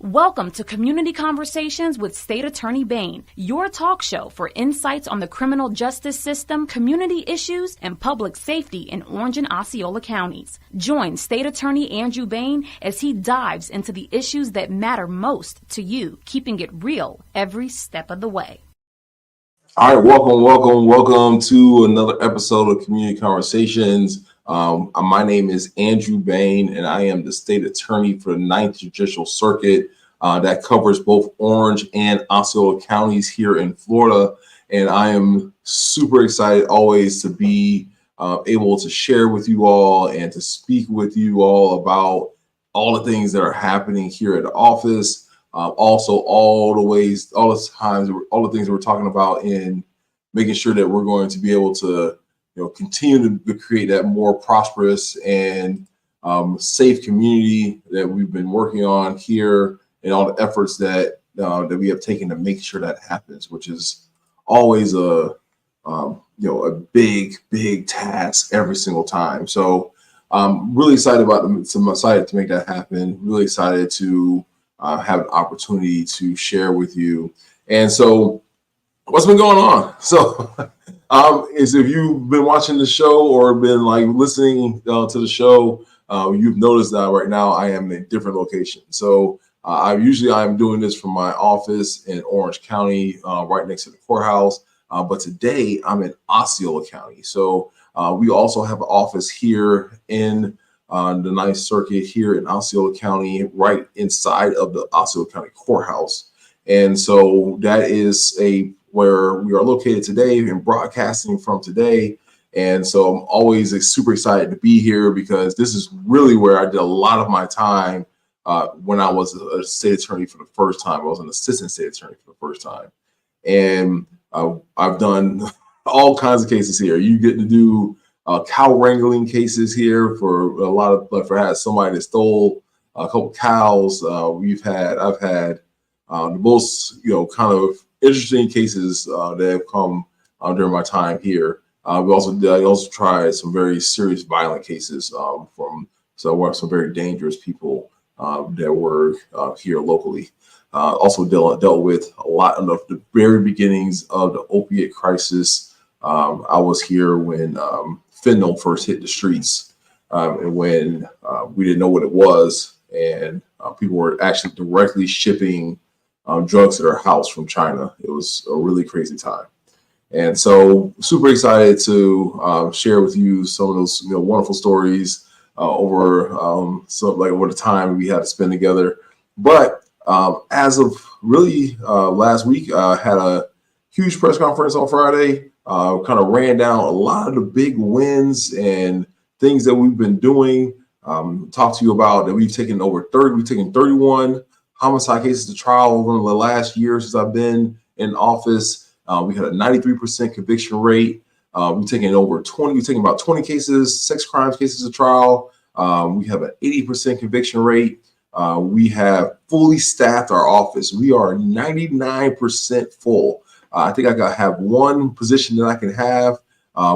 Welcome to Community Conversations with State Attorney Bain, your talk show for insights on the criminal justice system, community issues, and public safety in Orange and Osceola counties. Join State Attorney Andrew Bain as he dives into the issues that matter most to you, keeping it real every step of the way. All right, welcome to another episode of Community Conversations. My name is Andrew Bain, and I am the state attorney for the 9th Judicial Circuit that covers both Orange and Osceola counties here in Florida. And I am super excited always to be able to share with you all and to speak with you all about all the things that are happening here at the office. Also, all the things that we're talking about in making sure that we're going to be able to, continue to create that more prosperous and safe community that we've been working on here, and all the efforts that we have taken to make sure that happens, which is always a big task every single time. So I'm really excited I'm excited to make that happen. Really excited to have an opportunity to share with you. And so what's been going on? So is if you've been watching the show or been listening to the show, you've noticed that right now I am in a different location. So I'm doing this from my office in Orange County, right next to the courthouse. But today I'm in Osceola County. So we also have an office here in the 9th Circuit here in Osceola County, right inside of the Osceola County Courthouse. And so that is where we are located today and broadcasting from today. And so I'm always super excited to be here because this is really where I did a lot of my time when I was a state attorney for the first time. I was an assistant state attorney for the first time. And I've done all kinds of cases here. You get to do cow wrangling cases here for somebody that stole a couple cows. I've had the most kind of interesting cases that have come during my time here. I also tried some very serious violent cases from some very dangerous people that were here locally. Also dealt with a lot of the very beginnings of the opiate crisis. I was here when fentanyl first hit the streets, and when we didn't know what it was, and people were actually directly shipping drugs to their house from China. It was a really crazy time. And so super excited to share with you some of those wonderful stories over the time we had to spend together. But as of really last week, I had a huge press conference on Friday, kind of ran down a lot of the big wins and things that we've been doing. Talk to you about that we've taken 31 homicide cases to trial over the last year since I've been in office. We had a 93% conviction rate. We've taken about 20 cases, sex crimes cases to trial. We have an 80% conviction rate. We have fully staffed our office. We are 99% full. I think I have one position that I can have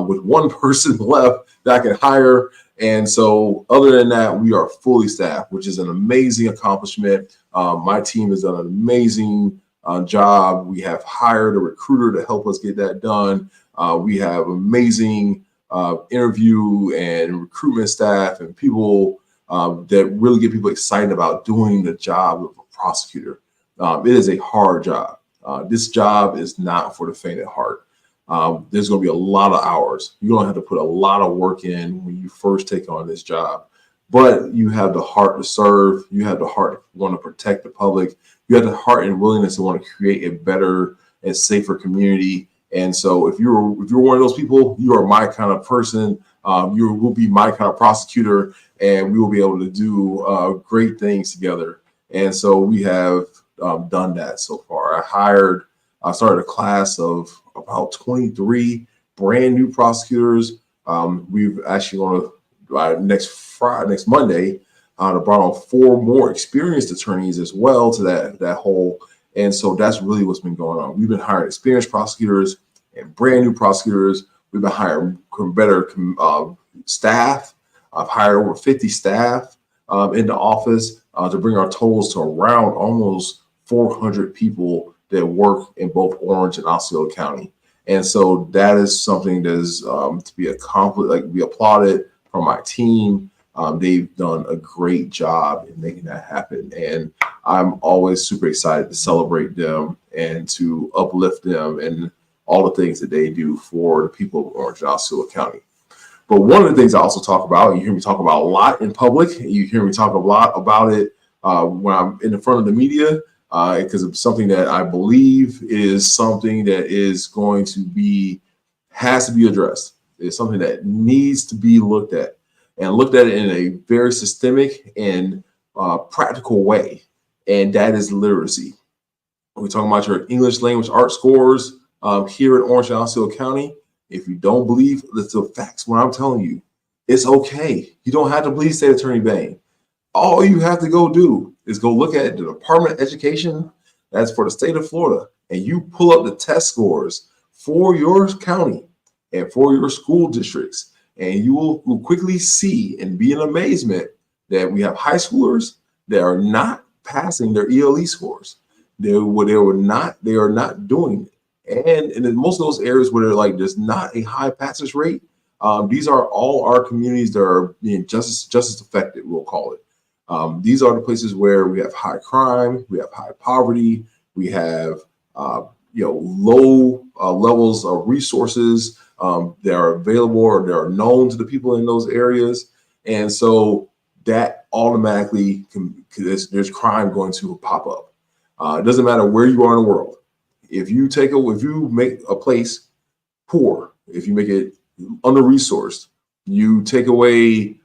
with one person left that I can hire. And so other than that, we are fully staffed, which is an amazing accomplishment. My team has done an amazing job. We have hired a recruiter to help us get that done. We have amazing interview and recruitment staff and people that really get people excited about doing the job of a prosecutor. It is a hard job. This job is not for the faint of heart. There's going to be a lot of hours. You're going to have to put a lot of work in when you first take on this job. But you have the heart to serve. You have the heart to want to protect the public. You have the heart and willingness to want to create a better and safer community. And so if you're one of those people, you are my kind of person. You will be my kind of prosecutor, and we will be able to do great things together. And so we have done that so far. I started a class of about 23 brand new prosecutors. We've actually going to next Monday to bring on 4 more experienced attorneys as well to that whole. And so that's really what's been going on. We've been hiring experienced prosecutors and brand new prosecutors. We've been hiring better staff. I've hired over 50 staff. into office to bring our totals to around almost 400 people that work in both Orange and Osceola County. And so that is something that is to be accomplished, like be applauded from my team. They've done a great job in making that happen. And I'm always super excited to celebrate them and to uplift them and all the things that they do for the people of Orange and Osceola County. But one of the things I also talk about, you hear me talk about a lot in public, you hear me talk a lot about it when I'm in the front of the media, because it's something that I believe is something that is going to be, has to be addressed. It's something that needs to be looked at, and looked at it in a very systemic and practical way. And that is literacy. We're talking about your English language art scores here in Orange and Osceola County. If you don't believe the facts, what I'm telling you, it's okay. You don't have to believe State Attorney Bain. All you have to go do is go look at the Department of Education, that's for the state of Florida, and you pull up the test scores for your county and for your school districts, and you will quickly see and be in amazement that we have high schoolers that are not passing their ELE scores. They are not doing it. And in most of those areas where they're like there's not a high passage rate, these are all our communities that are being just as affected, we'll call it. These are the places where we have high crime, we have high poverty, we have low levels of resources that are available or that are known to the people in those areas, and so that automatically there's crime going to pop up. It doesn't matter where you are in the world. If you make a place poor, if you make it under-resourced, you take away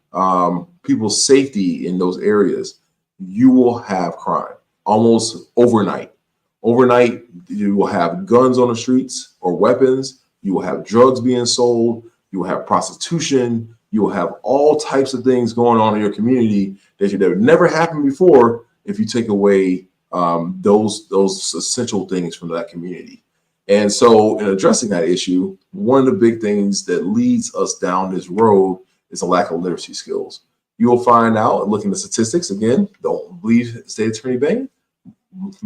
people's safety in those areas, you will have crime almost overnight. Overnight, you will have guns on the streets or weapons. You will have drugs being sold. You will have prostitution. You will have all types of things going on in your community that never happened before if you take away those essential things from that community. And so in addressing that issue, one of the big things that leads us down this road is a lack of literacy skills. You will find out, looking at statistics, again, don't believe State Attorney Bain,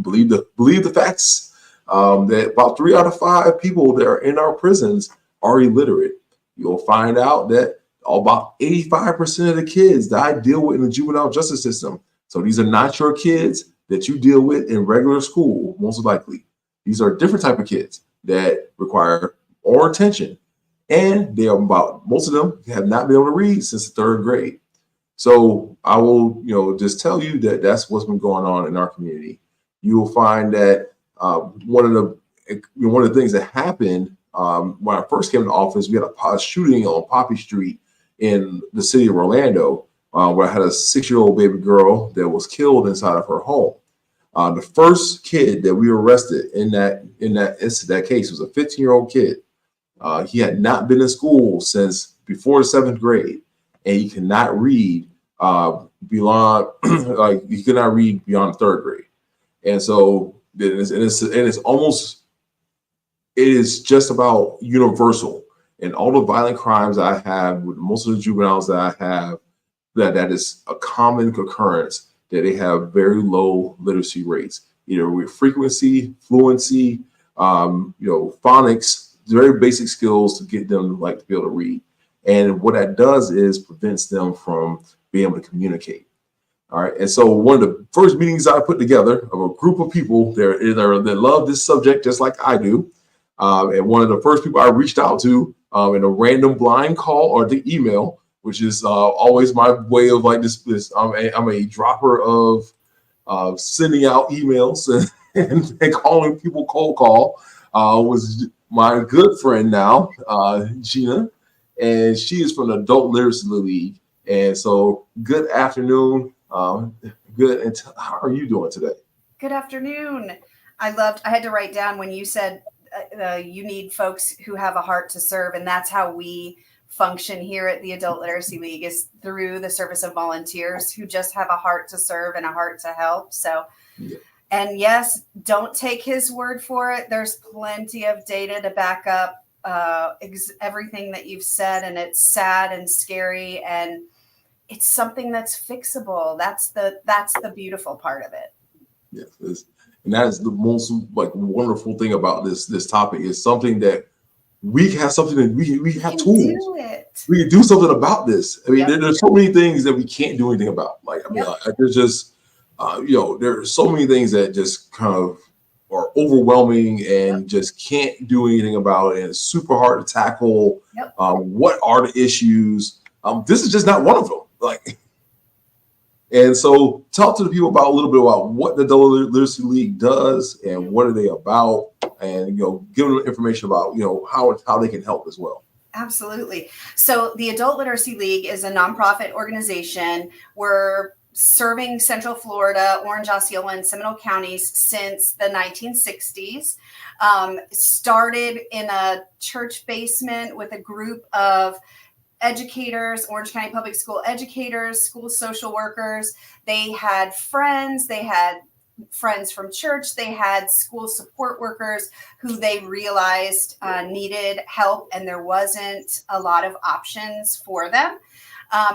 believe the facts, that about 3 out of 5 people that are in our prisons are illiterate. You'll find out that about 85% of the kids that I deal with in the juvenile justice system, so these are not your kids that you deal with in regular school, most likely. These are different type of kids that require more attention. And most of them have not been able to read since the 3rd grade. So I will, just tell you that that's what's been going on in our community. You will find that one of the things that happened when I first came into office, we had a shooting on Poppy Street in the city of Orlando, where I had a 6-year-old baby girl that was killed inside of her home. The first kid that we arrested in that case was a 15-year-old kid. He had not been in school since before the 7th grade, and he cannot read beyond he could not read beyond the 3rd grade. And so it is just about universal. And all the violent crimes I have with most of the juveniles that I have, that is a common occurrence, that they have very low literacy rates, either with frequency, fluency, phonics, very basic skills to get them to be able to read. And what that does is prevents them from being able to communicate. All right. And so one of the first meetings I put together of a group of people that love this subject just like I do. And one of the first people I reached out to in a random blind call or the email, which is always my way of this. I'm a dropper of sending out emails and calling people cold call, was my good friend now, Gina, and she is from the Adult Literacy League. And so good afternoon. Good. And how are you doing today? Good afternoon. I had to write down when you said you need folks who have a heart to serve. And that's how we function here at the Adult Literacy League, is through the service of volunteers who just have a heart to serve and a heart to help. So, yeah. And yes, don't take his word for it. There's plenty of data to back up everything that you've said, and it's sad and scary. And it's something that's fixable. That's the beautiful part of it. Yes, and that is the most wonderful thing about this topic is something that we have something that we have tools. We can do something about this. I mean, there's so many things that we can't do anything about. There's just there are so many things that just kind of are overwhelming and just can't do anything about it. And it's super hard to tackle. What are the issues? This is just not one of them. And so talk to the people about a little bit about what the Adult Literacy League does and what are they about, and give them information about how they can help as well. Absolutely. So the Adult Literacy League is a nonprofit organization. We're serving Central Florida, Orange, Osceola, and Seminole counties since the 1960s. Started in a church basement with a group of educators, Orange County Public School educators, school social workers. They had friends from church. They had school support workers who they realized needed help, and there wasn't a lot of options for them.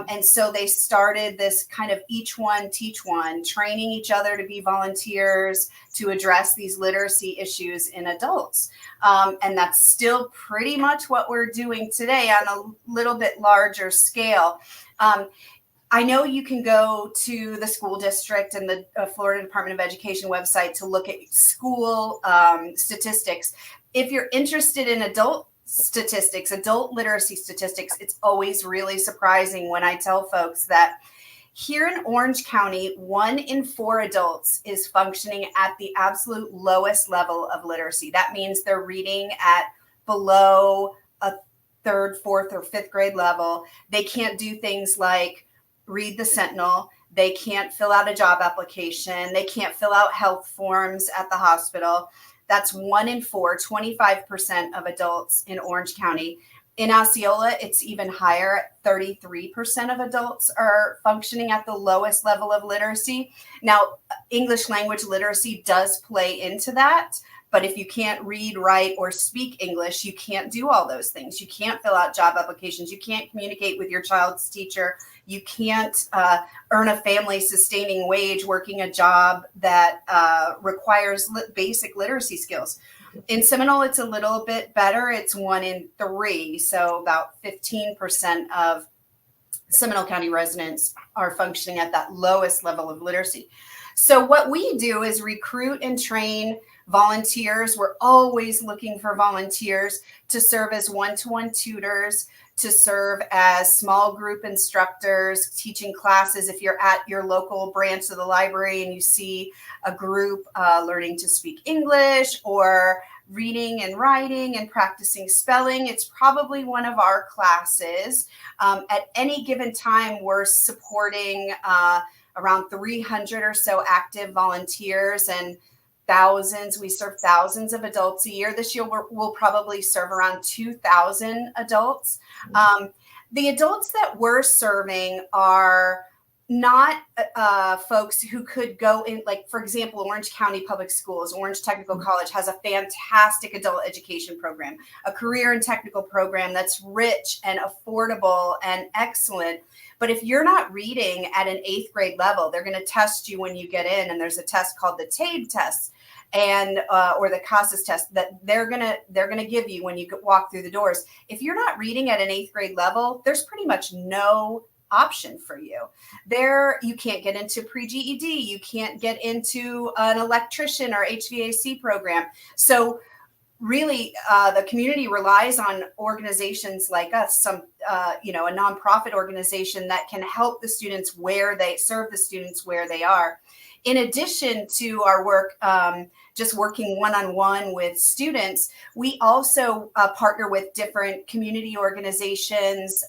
And so they started this kind of each one, teach one, training each other to be volunteers to address these literacy issues in adults. And that's still pretty much what we're doing today on a little bit larger scale. I know you can go to the school district and the Florida Department of Education website to look at school statistics. If you're interested in adult statistics, adult literacy statistics, it's always really surprising when I tell folks that here in Orange County, 1 in 4 adults is functioning at the absolute lowest level of literacy. That means they're reading at below a 3rd, 4th, or 5th grade level. They can't do things like read the Sentinel. They can't fill out a job application. They can't fill out health forms at the hospital. That's 1 in 4, 25% of adults in Orange County. In Osceola, it's even higher. 33% of adults are functioning at the lowest level of literacy. Now, English language literacy does play into that. But if you can't read, write, or speak English, you can't do all those things. You can't fill out job applications. You can't communicate with your child's teacher. You can't earn a family-sustaining wage working a job that requires basic literacy skills. In Seminole, it's a little bit better. It's 1 in 3, so about 15% of Seminole County residents are functioning at that lowest level of literacy. So what we do is recruit and train volunteers. We're always looking for volunteers to serve as one-to-one tutors, to serve as small group instructors, teaching classes. If you're at your local branch of the library and you see a group learning to speak English or reading and writing and practicing spelling, it's probably one of our classes. At any given time, we're supporting around 300 or so active volunteers and we serve thousands of adults a year. This year, we'll probably serve around 2,000 adults. The adults that we're serving are not folks who could go in, like, for example, Orange County Public Schools, Orange Technical College has a fantastic adult education program, a career and technical program that's rich and affordable and excellent. But if you're not reading at an 8th grade level, they're going to test you when you get in. And there's a test called the TABE test and or the CASAS test that they're gonna give you when you walk through the doors. If you're not reading at an 8th grade level, there's pretty much no option for you. You can't get into pre-GED. You can't get into an electrician or HVAC program. So really, the community relies on organizations like us, a nonprofit organization that can help the students serve the students where they are. In addition to our work, just working one-on-one with students, we also partner with different community organizations.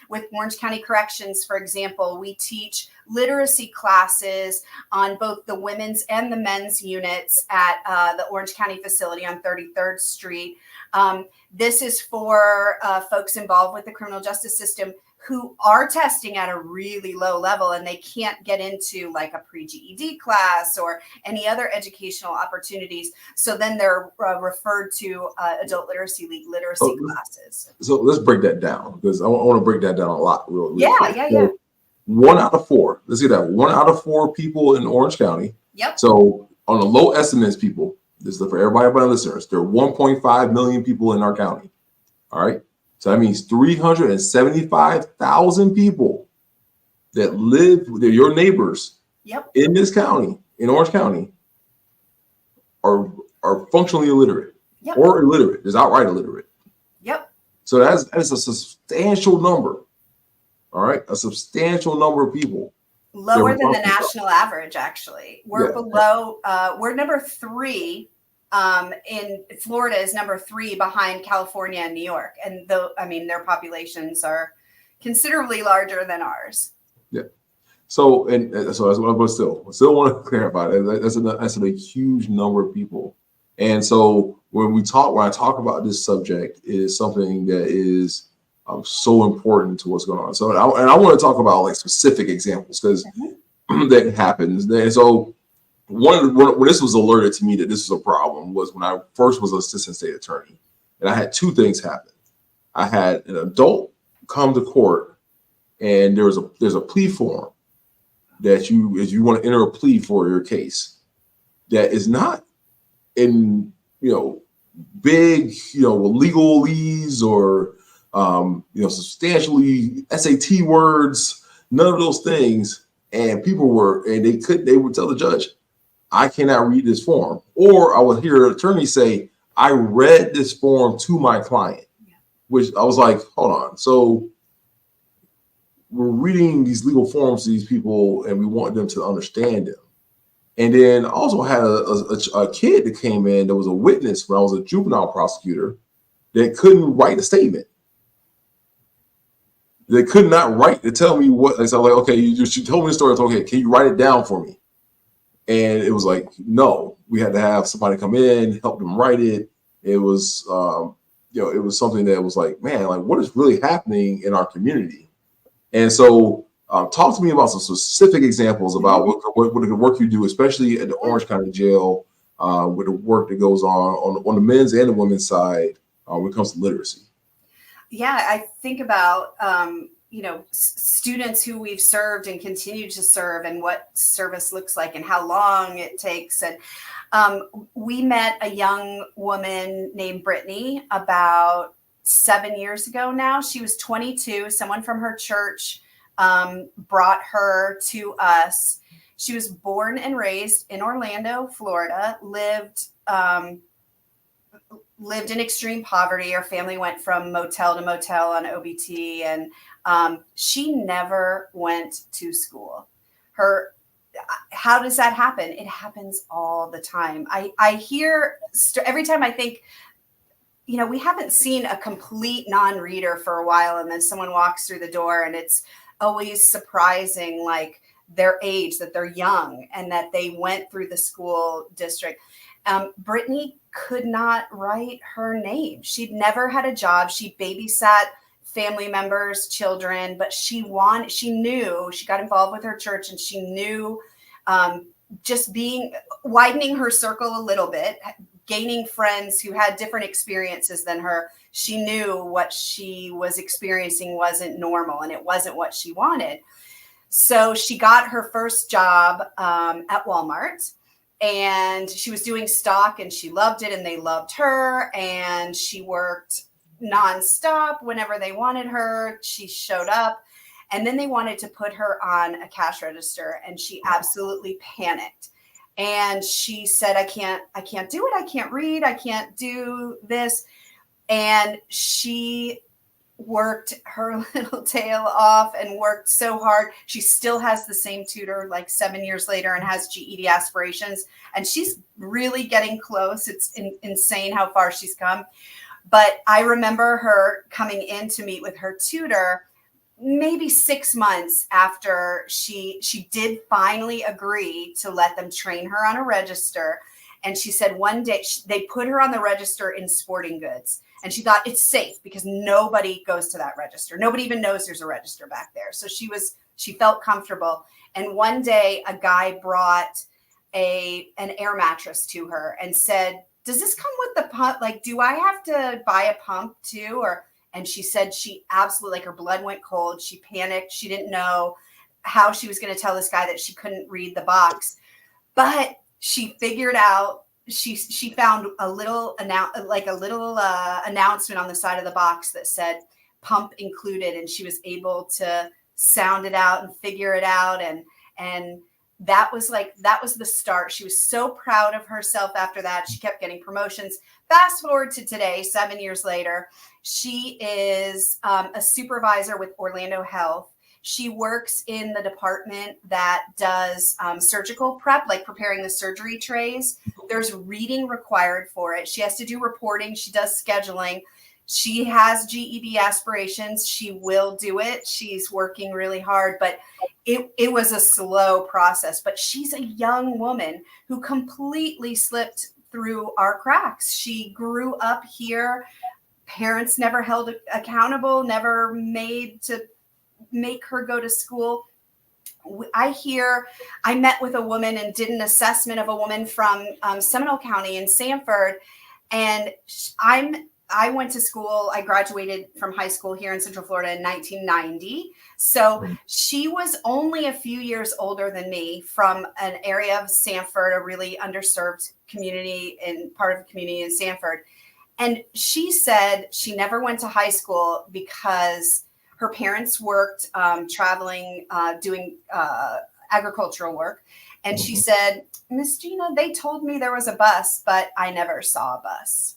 With Orange County Corrections, for example, we teach literacy classes on both the women's and the men's units at the Orange County facility on 33rd Street. This is for folks involved with the criminal justice system who are testing at a really low level and they can't get into like a pre-GED class or any other educational opportunities. So then they're referred to Adult Literacy League literacy classes. So let's break that down because I want to break that down a lot. Real quick. Yeah. 1 out of 4. Let's see that. 1 out of 4 people in Orange County. Yep. So on the low estimates, people, this is for everybody, my listeners, there are 1.5 million people in our county. All right. So that means 375,000 people that live, they're your neighbors in this county, in Orange County, are functionally illiterate or illiterate, is outright illiterate. Yep. So that is a substantial number. All right. A substantial number of people. Lower than the national average, actually. We're below, we're number 3 in Florida is number 3 behind California and New York. And their populations are considerably larger than ours. Yeah. So that's what, but still want to clarify that. That's a huge number of people. And so when I talk about this subject, it is something that is so important to what's going on. So I want to talk about like specific examples because that happens. And so when this was alerted to me that this was a problem was when I first was an assistant state attorney, and I had 2 things happen. I had an adult come to court, and there's a plea form that if you want to enter a plea for your case, that is not in big legalese or substantially SAT words, none of those things. And they would tell the judge, I cannot read this form. Or I would hear an attorney say, I read this form to my client, which I was like, hold on. So we're reading these legal forms to these people and we want them to understand them. And then I also had a kid that came in that was a witness when I was a juvenile prosecutor that couldn't write a statement. They could not write to tell me what. And so I'm like, okay, she told me the story. I was like, okay, can you write it down for me? And it was like, no, we had to have somebody come in, help them write it. It was, it was something that was like, man, like what is really happening in our community? And so talk to me about some specific examples about what the work you do, especially at the Orange County Jail, with the work that goes on the men's and the women's side when it comes to literacy. Yeah, I think about, students who we've served and continue to serve and what service looks like and how long it takes. And we met a young woman named Brittany about 7 years ago now. She was 22. Someone from her church brought her to us. She was born and raised in Orlando, Florida, lived in extreme poverty. Her family went from motel to motel on OBT, and she never went to school. How does that happen? It happens all the time. I hear every time I think, we haven't seen a complete non-reader for a while, and then someone walks through the door, and it's always surprising, like their age, that they're young, and that they went through the school district. Brittany could not write her name. She'd never had a job. She babysat family members' children, but she knew, she got involved with her church, and she knew widening her circle a little bit, gaining friends who had different experiences than her. She knew what she was experiencing wasn't normal, and it wasn't what she wanted. So she got her first job at Walmart. And she was doing stock, and she loved it, and they loved her, and she worked nonstop whenever they wanted her. She showed up, and then they wanted to put her on a cash register, and she absolutely panicked. And she said, I can't do it. I can't read. I can't do this. And she worked her little tail off and worked so hard. She still has the same tutor like 7 years later and has GED aspirations. And she's really getting close. It's insane how far she's come. But I remember her coming in to meet with her tutor maybe 6 months after she did finally agree to let them train her on a register. And she said one day they put her on the register in sporting goods. And she thought it's safe because nobody goes to that register. Nobody even knows there's a register back there. So she felt comfortable. And one day a guy brought an air mattress to her and said, does this come with the pump? Like, do I have to buy a pump too? And she said she absolutely, like her blood went cold. She panicked. She didn't know. how she was going to tell this guy that she couldn't read the box, but she figured out, she found a little announcement on the side of the box that said pump included, and she was able to sound it out and figure it out. And that was the start. She was so proud of herself after that. She kept getting promotions. Fast forward to today, 7 years later, she is a supervisor with Orlando Health. She works in the department that does surgical prep, like preparing the surgery trays. There's reading required for it. She has to do reporting. She does scheduling. She has GED aspirations. She will do it. She's working really hard, but it was a slow process. But she's a young woman who completely slipped through our cracks. She grew up here. Parents never held accountable, never made to make her go to school. I met with a woman and did an assessment of a woman from Seminole County in Sanford. And I went to school. I graduated from high school here in Central Florida in 1990. So she was only a few years older than me, from an area of Sanford, a really underserved community and part of the community in Sanford. And she said she never went to high school because her parents worked traveling, doing agricultural work. And she said, Miss Gina, they told me there was a bus, but I never saw a bus.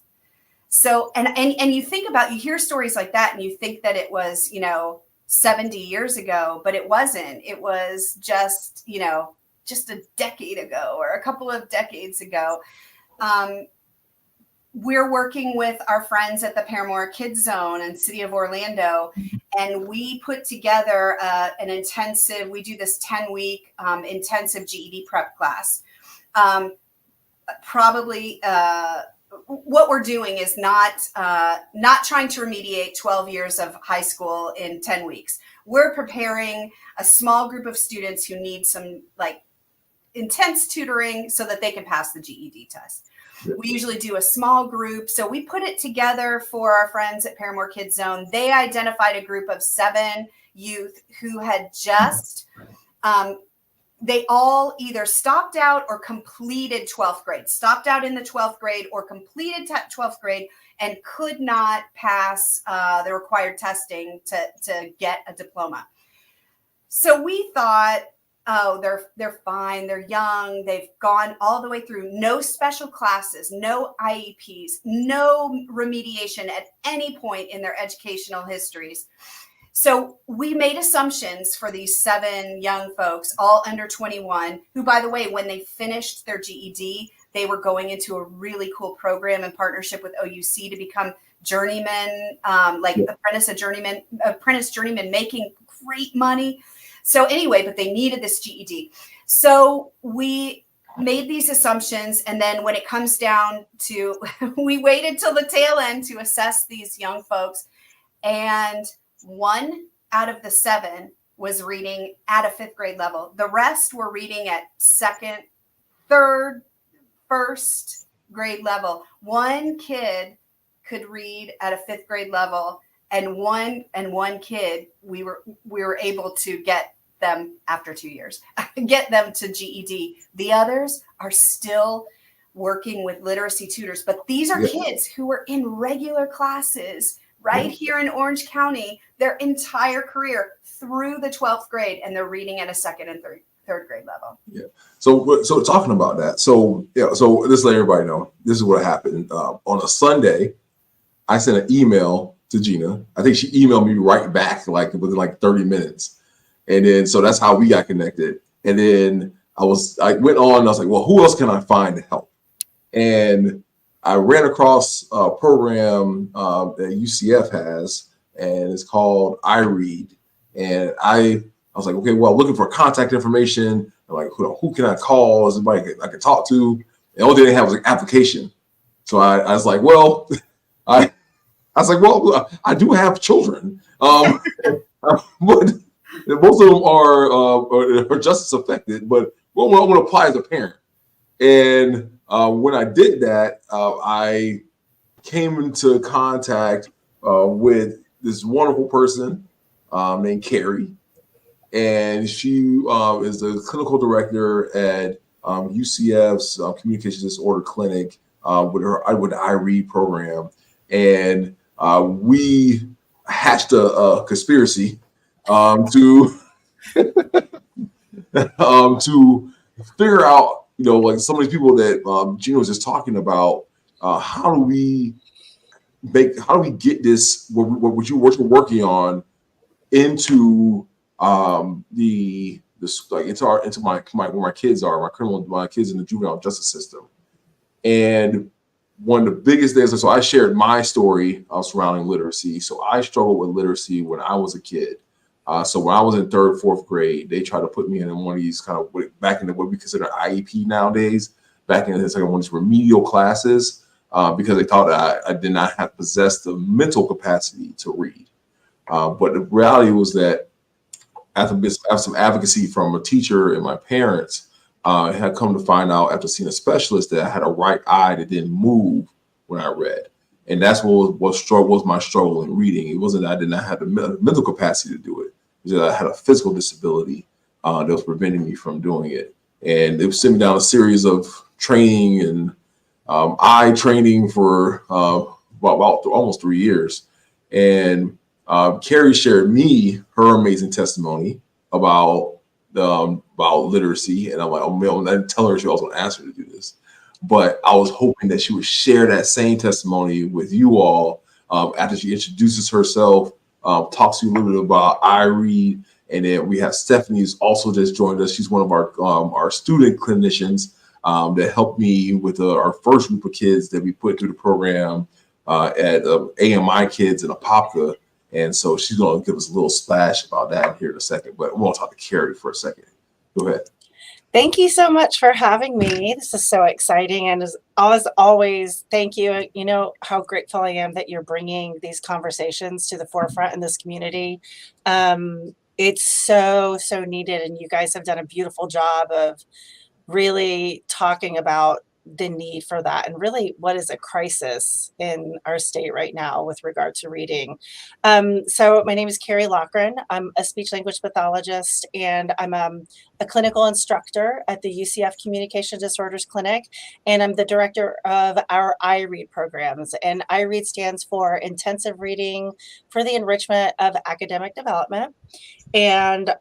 So, and you think about, you hear stories like that and you think that it was, 70 years ago, but it wasn't. It was just, just a decade ago or a couple of decades ago. We're working with our friends at the Paramore Kids Zone and City of Orlando, and we put together an intensive, we do this 10-week intensive GED prep class. What we're doing is not trying to remediate 12 years of high school in 10 weeks. We're preparing a small group of students who need some intense tutoring so that they can pass the GED test. We usually do a small group. So we put it together for our friends at Paramore Kids Zone. They identified a group of 7 youth who had just, they all either stopped out or completed 12th grade, stopped out in the 12th grade or completed 12th grade and could not pass the required testing to get a diploma. So we thought, oh, they're fine. They're young. They've gone all the way through. No special classes, no IEPs, no remediation at any point in their educational histories. So we made assumptions for these 7 young folks, all under 21, who, by the way, when they finished their GED, they were going into a really cool program in partnership with OUC to become journeymen, apprentice journeyman, making great money. So anyway, but they needed this GED. So we made these assumptions. And then when it comes down to, we waited till the tail end to assess these young folks. And 1 out of the 7 was reading at a 5th grade level. The rest were reading at 2nd, 3rd, 1st grade level. 1 kid could read at a 5th grade level, and one kid we were able to get them after 2 years, get them to GED. The others are still working with literacy tutors, but these are kids who were in regular classes right here in Orange County their entire career through the 12th grade, and they're reading at a 2nd and 3rd grade level. Yeah. So talking about that, so just let everybody know, this is what happened. On a Sunday, I sent an email to Gina. I think she emailed me right back, within 30 minutes. And then, so that's how we got connected. And then I went on and I was like, well, who else can I find to help? And I ran across a program that UCF has, and it's called iRead. And I was like, okay, well, looking for contact information. I'm like, who can I call? Is anybody I can talk to? And all they didn't have was an application. So I was like, well, I do have children, but most of them are just as affected. But I want to apply as a parent. And when I did that, I came into contact with this wonderful person named Carrie, and she is the clinical director at UCF's Communication Disorder Clinic with the iRead program, and we hatched a conspiracy to to figure out, like some of these people that Gina was just talking about. How do we get this what you're working on into like into my where my kids are, my kids in the juvenile justice system. And one of the biggest things, so I shared my story surrounding literacy. So I struggled with literacy when I was a kid. So when I was in third, fourth grade, they tried to put me in one of these kind of, back in what we consider IEP nowadays, back in one of these remedial classes, because they thought that I did not have possessed the mental capacity to read. But the reality was that after some advocacy from a teacher and my parents, I had come to find out after seeing a specialist that I had a right eye that didn't move when I read. And that's what was my struggle in reading. It wasn't that I did not have the mental capacity to do it. It was that I had a physical disability that was preventing me from doing it. And it was sent me down a series of training and eye training for about almost 3 years. And Carrie shared me her amazing testimony about literacy, and I'm like, oh man, I didn't tell her she was going to ask her to do this, but I was hoping that she would share that same testimony with you all after she introduces herself, talks to you a little bit about iRead, and then we have Stephanie, who's also just joined us. She's one of our student clinicians that helped me with our first group of kids that we put through the program at AMI Kids in Apopka. And so she's going to give us a little splash about that here in a second, but we'll talk to Carrie for a second. Go ahead. Thank you so much for having me. This is so exciting. And as always, thank you. You know how grateful I am that you're bringing these conversations to the forefront in this community. It's so needed. And you guys have done a beautiful job of really talking about the need for that and really what is a crisis in our state right now with regard to reading. So my name is Carrie Loughran. I'm a speech language pathologist, and I'm a clinical instructor at the UCF Communication Disorders Clinic, and I'm the director of our iRead programs. And iRead stands for Intensive Reading for the Enrichment of Academic Development. And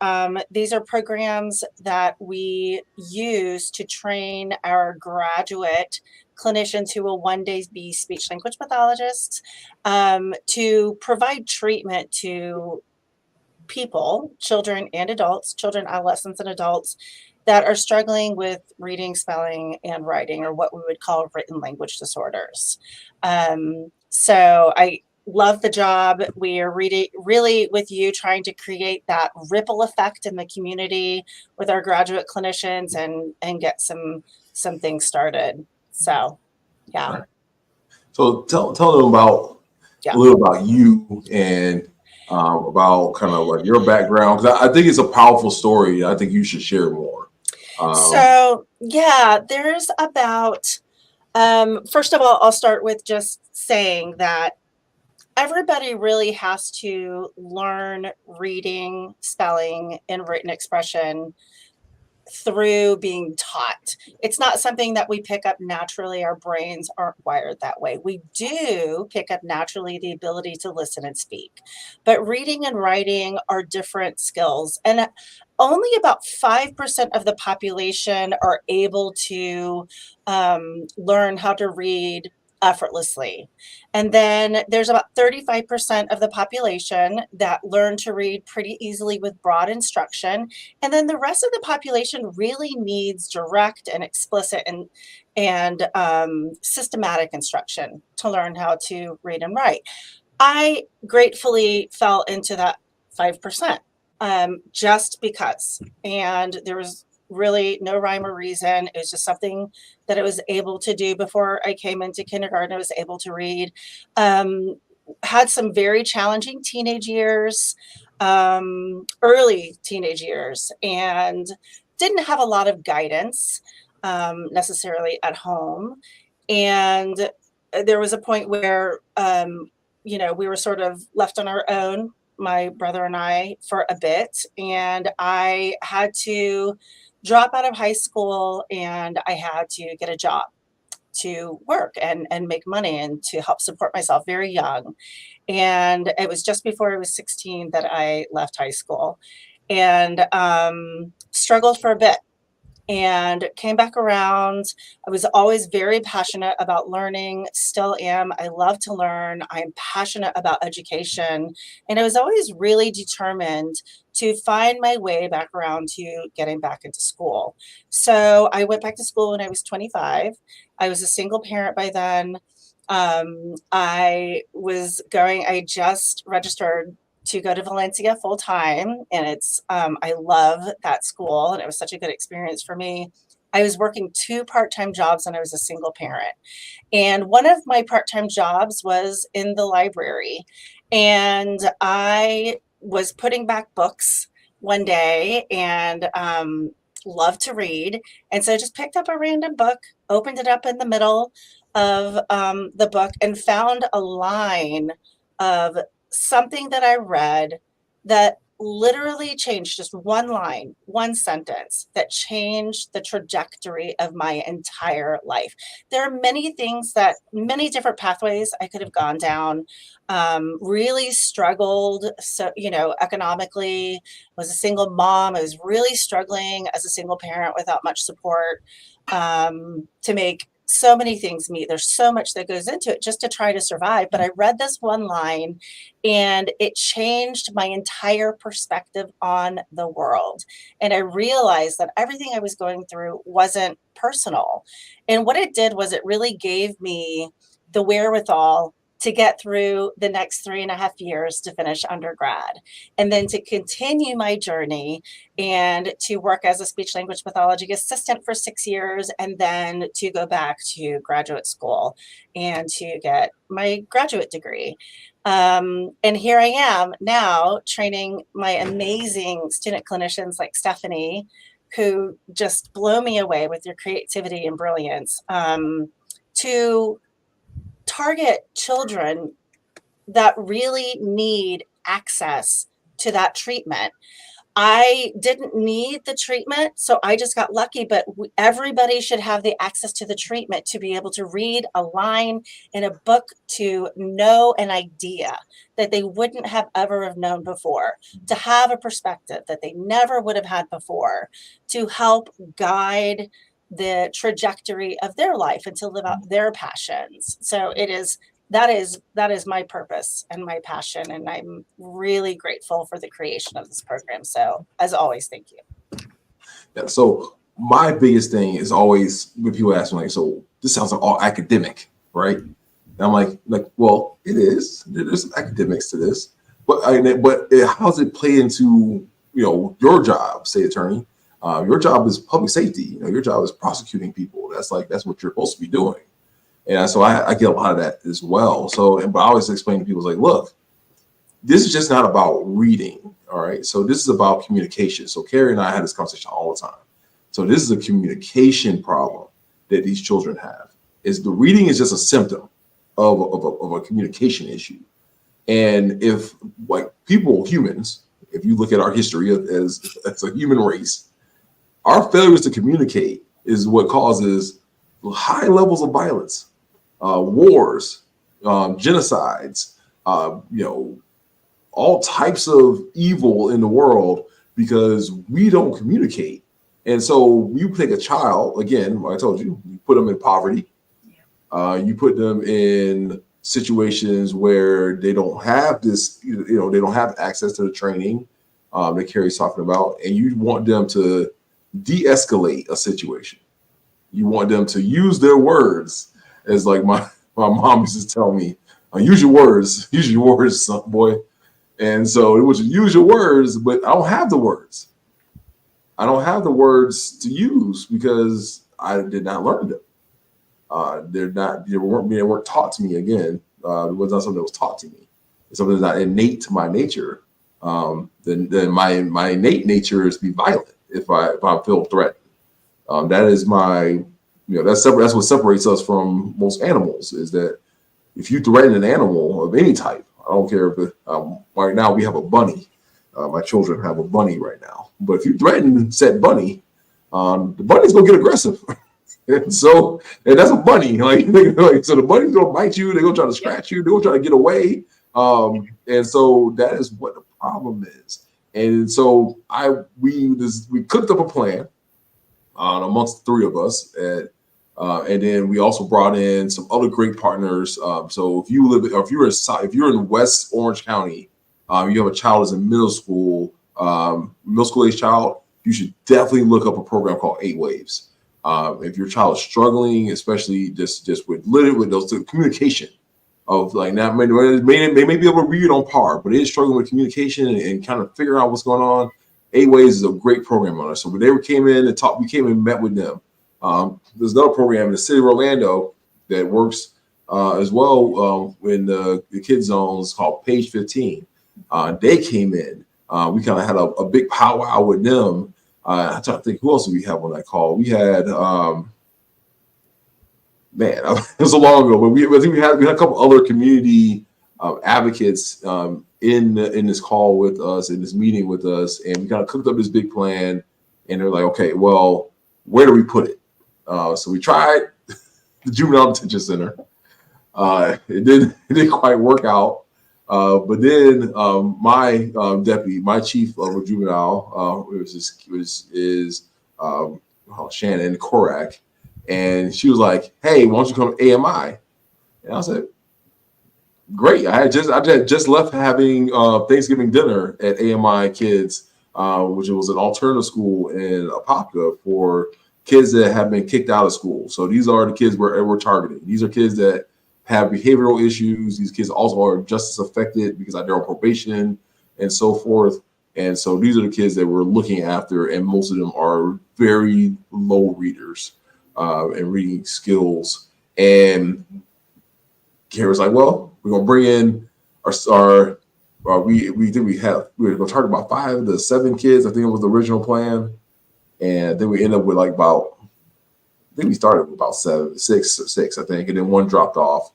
these are programs that we use to train our graduate clinicians who will one day be speech language pathologists to provide treatment to people, children and adults, children, adolescents, and adults that are struggling with reading, spelling, and writing, or what we would call written language disorders. So I love the job. We are really with you trying to create that ripple effect in the community with our graduate clinicians and get some things started. So, yeah. Right. So tell them about a little about you and about kind of like your background, because I think it's a powerful story. I think you should share more. So yeah, there's about first of all, I'll start with just saying that everybody really has to learn reading, spelling, and written expression through being taught. It's not something that we pick up naturally. Our brains aren't wired that way. We do pick up naturally the ability to listen and speak, but reading and writing are different skills. And only about 5% of the population are able to learn how to read effortlessly. And then there's about 35% of the population that learn to read pretty easily with broad instruction. And then the rest of the population really needs direct and explicit and systematic instruction to learn how to read and write. I gratefully fell into that 5% just because. And there was really no rhyme or reason. It was just something that I was able to do before I came into kindergarten. I was able to read. Had some very challenging teenage years, early teenage years, and didn't have a lot of guidance necessarily at home. And there was a point where, we were sort of left on our own my brother and I, for a bit, and I had to drop out of high school, and I had to get a job to work and make money and to help support myself very young. And it was just before I was 16 that I left high school, and struggled for a bit and came back around. I was always very passionate about learning, still am. I love to learn. I'm passionate about education. And I was always really determined to find my way back around to getting back into school. So I went back to school when I was 25. I was a single parent by then. I just registered to go to Valencia full time. And I love that school. And it was such a good experience for me. I was working 2 part-time jobs and I was a single parent. And one of my part-time jobs was in the library. And I was putting back books one day and loved to read. And so I just picked up a random book, opened it up in the middle of the book, and found a line of something that I read that literally changed, just one line, one sentence that changed the trajectory of my entire life. There are many different pathways I could have gone down, really struggled. So, economically, was a single mom. I was really struggling as a single parent without much support, to make so many things meet. There's so much that goes into it just to try to survive. But I read this one line and it changed my entire perspective on the world. And I realized that everything I was going through wasn't personal. And what it did was it really gave me the wherewithal to get through the next 3.5 years to finish undergrad, and then to continue my journey and to work as a speech language pathology assistant for 6 years, and then to go back to graduate school and to get my graduate degree. And here I am now training my amazing student clinicians like Stephanie, who just blow me away with their creativity and brilliance, to target children that really need access to that treatment. I didn't need the treatment, so I just got lucky, but everybody should have the access to the treatment to be able to read a line in a book, to know an idea that they wouldn't have ever have known before, to have a perspective that they never would have had before, to help guide the trajectory of their life and to live out their passions. So that is my purpose and my passion. And I'm really grateful for the creation of this program. So as always, thank you. Yeah, so my biggest thing is always when people ask me, like, so this sounds like all academic, right? And I'm like, well, it is. There's some academics to this, but how does it play into, your job, state attorney? Your job is public safety. Your job is prosecuting people. That's what you're supposed to be doing. And so I get a lot of that as well. So, but I always explain to people, like, look, this is just not about reading. All right. So this is about communication. So Carrie and I had this conversation all the time. So this is a communication problem that these children have. Is the reading is just a symptom of a communication issue. And if, like, humans, if you look at our history as a human race, our failures to communicate is what causes high levels of violence, wars, genocides, all types of evil in the world, because we don't communicate. And so you take a child, again, like I told you, you put them in poverty. You put them in situations where they don't have this, they don't have access to the training that Carrie's talking about, and you want them to de-escalate a situation. You want them to use their words, as like my mom used to tell me, use your words, son, boy. And so it was use your words, but I don't have the words. I don't have the words to use because I did not learn them. They weren't taught to me. Again, it was not something that was taught to me. It's something that's not innate to my nature. Then my innate nature is to be violent if I feel threatened. That is that's what separates us from most animals, is that if you threaten an animal of any type, I don't care if right now we have a bunny. My children have a bunny right now. But if you threaten said bunny, the bunny's gonna get aggressive. And that's a bunny. So the bunny's gonna bite you. They're gonna try to scratch you. They're gonna try to get away. And so that is what the problem is. And so we cooked up a plan amongst the three of us, and then we also brought in some other great partners. So if you're in West Orange County, you have a child that's in middle school age child, you should definitely look up a program called 8 Waves. If your child is struggling, especially just with those communication of like now, they may be able to read it on par, but they're struggling with communication and kind of figure out what's going on. 8 Waves is a great program on us. So when they came in and talked, we came and met with them. There's another program in the city of Orlando that works as well in the kid zones called Page 15. They came in. We kind of had a big powwow with them. I'm trying to think, who else did we have on that call? We had, it was a long ago, but I think we had a couple other community advocates in this call with us, in this meeting with us, and we kind of cooked up this big plan. And they're like, okay, well, where do we put it? So we tried the juvenile detention center. It didn't quite work out. But then my deputy, my chief of juvenile, Shannon Korak, and she was like, "Hey, why don't you come to AMI?" And I said, "Great." I had just left having Thanksgiving dinner at AMI Kids, which was an alternative school in Apopka for kids that have been kicked out of school. So these are the kids we're targeting. These are kids that have behavioral issues. These kids also are justice affected because they're on probation and so forth. And so these are the kids that we're looking after, and most of them are very low readers and reading skills. And Kara's like, well, we're gonna bring in our we were gonna target about 5 to 7 kids. I think it was the original plan, and then we end up with I think we started with about 6, I think, and then 1 dropped off.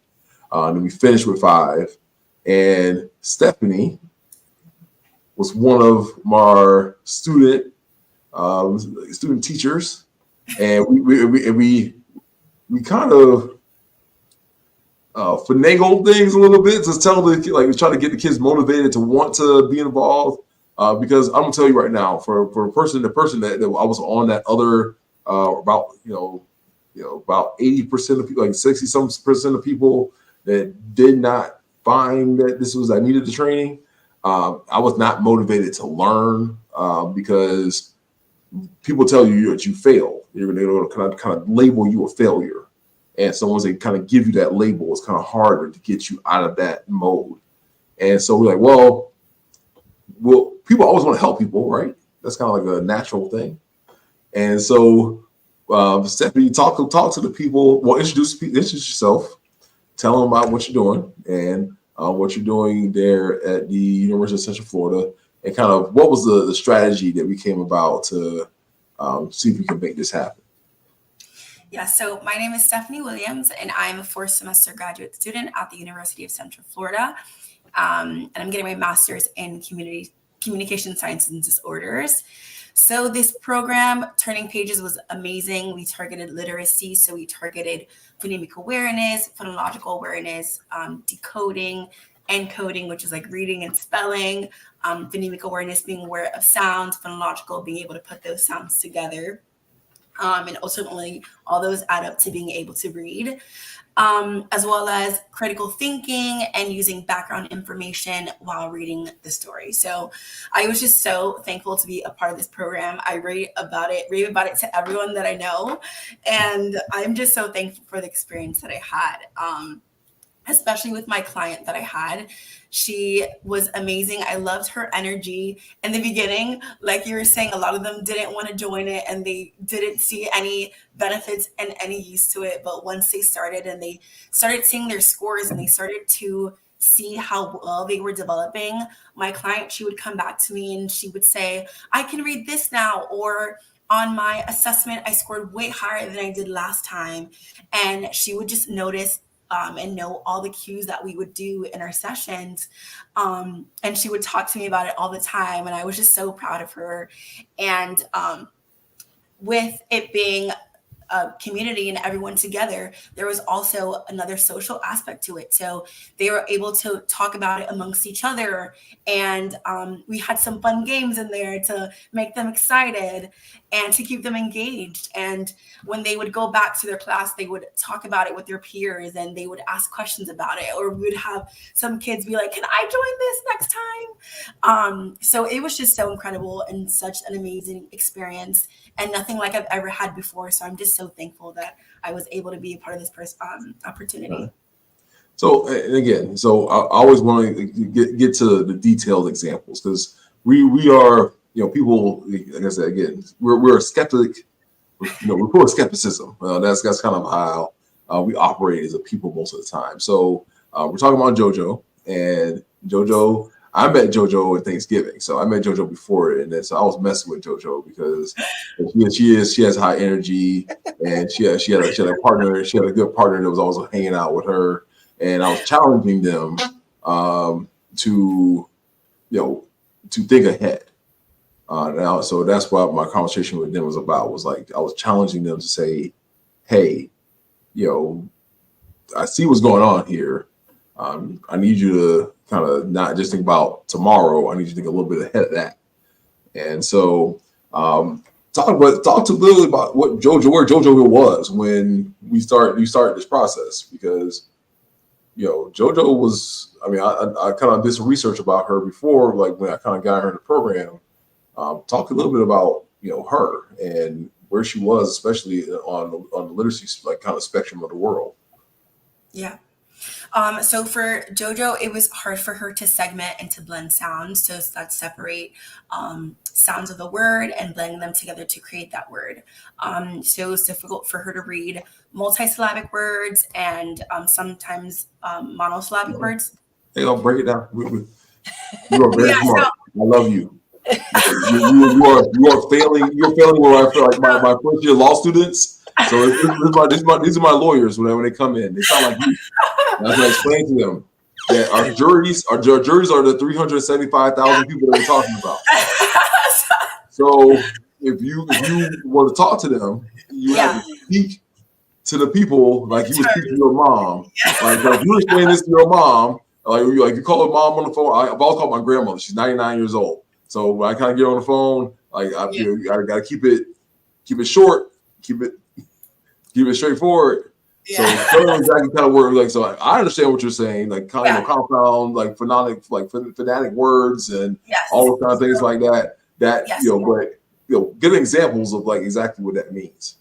Then we finished with 5, and Stephanie was one of our student teachers, and we kind of finagled things a little bit to tell try to get the kids motivated to want to be involved. Because I'm gonna tell you right now, for the person that I was on that other about 80% of people, like 60% of people that did not find that I needed the training. I was not motivated to learn because people tell you that you fail. They're going to kind of label you a failure. And so once they kind of give you that label, it's kind of harder to get you out of that mode. And so we're like, well, people always want to help people, right? That's kind of like a natural thing. And so Stephanie, talk to the people. Well, introduce yourself. Tell them about what you're doing and what you're doing there at the University of Central Florida, and kind of what was the strategy that we came about to see if we can make this happen. Yeah, so my name is Stephanie Williams, and I'm a 4th semester graduate student at the University of Central Florida. And I'm getting my master's in communication science and disorders. So this program, Turning Pages, was amazing. We targeted literacy. So we targeted phonemic awareness, phonological awareness, decoding, encoding, which is like reading and spelling, phonemic awareness being aware of sounds, phonological being able to put those sounds together. And ultimately, all those add up to being able to read, as well as critical thinking and using background information while reading the story. So I was just so thankful to be a part of this program. I rave about it to everyone that I know. And I'm just so thankful for the experience that I had. Especially with my client that I had. She was amazing. I loved her energy. In the beginning, like you were saying, a lot of them didn't want to join it and they didn't see any benefits and any use to it. But once they started and they started seeing their scores and they started to see how well they were developing, my client, she would come back to me and she would say, I can read this now, or on my assessment, I scored way higher than I did last time. And she would just notice and know all the cues that we would do in our sessions. And she would talk to me about it all the time. And I was just so proud of her. And with it being a community and everyone together, there was also another social aspect to it. So they were able to talk about it amongst each other. And we had some fun games in there to make them excited and to keep them engaged. And when they would go back to their class, they would talk about it with their peers and they would ask questions about it. Or we would have some kids be like, can I join this next time? So it was just so incredible and such an amazing experience, and nothing like I've ever had before. So I'm just so thankful that I was able to be a part of this opportunity. So, and again, so I always want to get to the detailed examples, because we are, people, like I said, again, we're a skeptic, we're full of skepticism. That's kind of how we operate as a people most of the time. So we're talking about JoJo, and JoJo, I met JoJo at Thanksgiving. So I met JoJo before it, and then so I was messing with JoJo because she has high energy, and she had a partner. She had a good partner that was always hanging out with her, and I was challenging them to think ahead. Now, so that's what my conversation with them was about. Was like I was challenging them to say, "Hey, I see what's going on here. I need you to kind of not just think about tomorrow. I need you to think a little bit ahead of that." And so, talk to Lily about where JoJo was when you started this process, because JoJo was. I mean, I kind of did some research about her before, like when I kind of got her in the program. Talk a little bit about her and where she was, especially on the literacy kind of spectrum of the world. Yeah. So for JoJo, it was hard for her to segment and to blend sounds. So that separate sounds of the word and blend them together to create that word. So it was difficult for her to read multisyllabic words and sometimes monosyllabic words. Hey, I'll break it down. You are very smart. I love you. You are failing. You're failing where I feel like my first year law students. So these are my lawyers when they come in. They sound like you. And I explain to them that our juries are the 375,000 people that we're talking about. So if you want to talk to them, you have to speak to the people like you would speak to your mom. Like if you explain this to your mom, like you call her mom on the phone. I've always called my grandmother. She's 99 years old. So when I kind of get on the phone, like I gotta keep it short, keep it straightforward. Yeah. So tell them exactly kind of word. Like, so I understand what you're saying, like kind of compound, like phonetic words and all those kind of things like that. But give examples of like exactly what that means.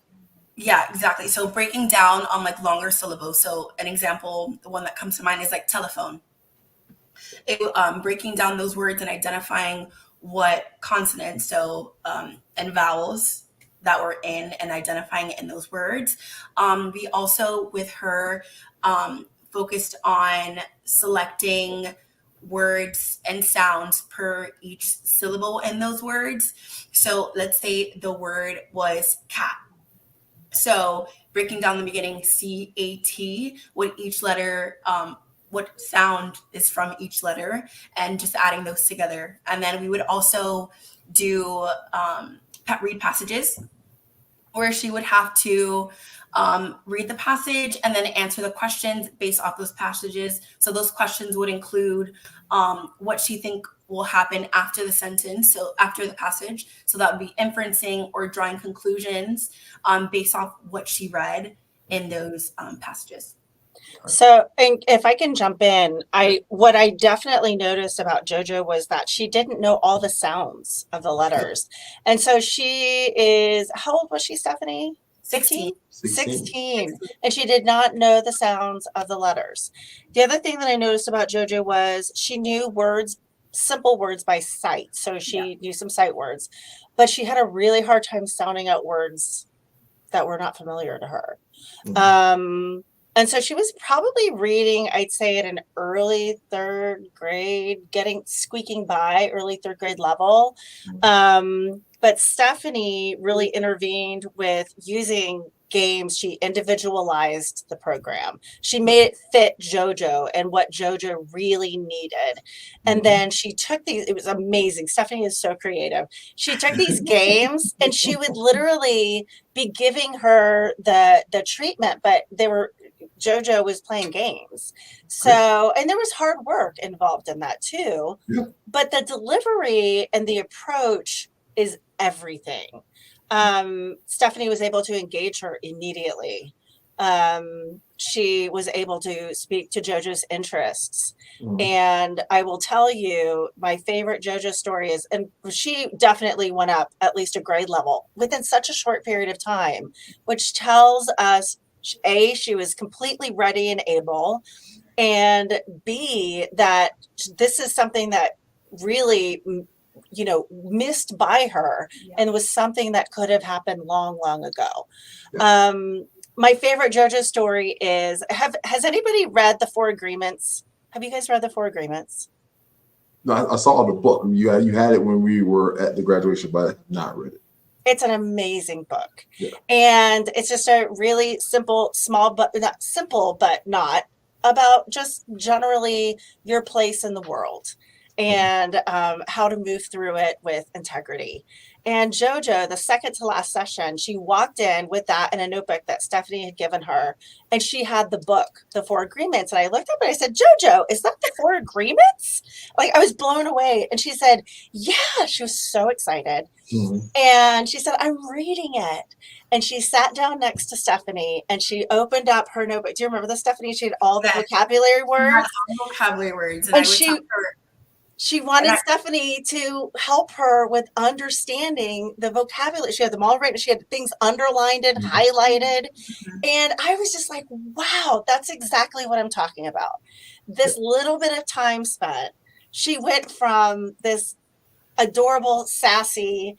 Yeah, exactly. So breaking down on like longer syllables. So an example, the one that comes to mind is like telephone. Breaking down those words and identifying what consonants, and vowels that were in, and identifying it in those words. We also, with her, focused on selecting words and sounds per each syllable in those words. So let's say the word was cat. So breaking down the beginning, C-A-T, with each letter, what sound is from each letter, and just adding those together. And then we would also do read passages, where she would have to read the passage and then answer the questions based off those passages. So those questions would include what she think will happen after the sentence, so after the passage. So that would be inferencing or drawing conclusions based off what she read in those passages. So, and if I can jump in, what I definitely noticed about JoJo was that she didn't know all the sounds of the letters. And so she is, how old was she, Stephanie? 16. 16. And she did not know the sounds of the letters. The other thing that I noticed about JoJo was she knew simple words by sight. So she knew some sight words, but she had a really hard time sounding out words that were not familiar to her. Mm-hmm. And so she was probably reading, I'd say, at an early third grade, squeaking by early third grade level. But Stephanie really intervened with using games. She individualized the program. She made it fit JoJo and what JoJo really needed. And then she took these, it was amazing. Stephanie is so creative. She took these games and she would literally be giving her the treatment, but JoJo was playing games. So, and there was hard work involved in that too. Yeah. But the delivery and the approach is everything. Stephanie was able to engage her immediately. She was able to speak to JoJo's interests. And I will tell you, my favorite JoJo story is, and she definitely went up at least a grade level within such a short period of time, which tells us, A, she was completely ready and able, and B, that this is something that really, missed by her and was something that could have happened long, long ago. Yeah. My favorite JoJo story is, has anybody read The Four Agreements? Have you guys read The Four Agreements? No, I saw the book. You had it when we were at the graduation, but I have not read it. It's an amazing book. Yeah. And it's just a really simple, not simple, but not about just generally your place in the world and how to move through it with integrity. And JoJo, the second to last session, she walked in with that in a notebook that Stephanie had given her. And she had the book, The Four Agreements. And I looked up and I said, JoJo, is that The Four Agreements? Like, I was blown away. And she said, yeah, she was so excited. Mm-hmm. And she said, I'm reading it. And she sat down next to Stephanie and she opened up her notebook. Do you remember this, Stephanie? She had all the vocabulary words. All vocabulary words. And she wanted Stephanie to help her with understanding the vocabulary. She had them all written. She had things underlined and highlighted. And I was just like, wow, that's exactly what I'm talking about. This little bit of time spent, she went from this adorable, sassy,